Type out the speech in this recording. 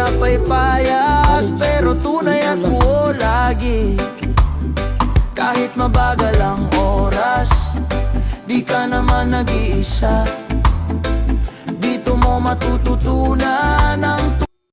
tinapay payag, pero tunay at buo lagi. Kahit mabagal ang oras, di ka naman nag-iisa. Dito mo matututunan ang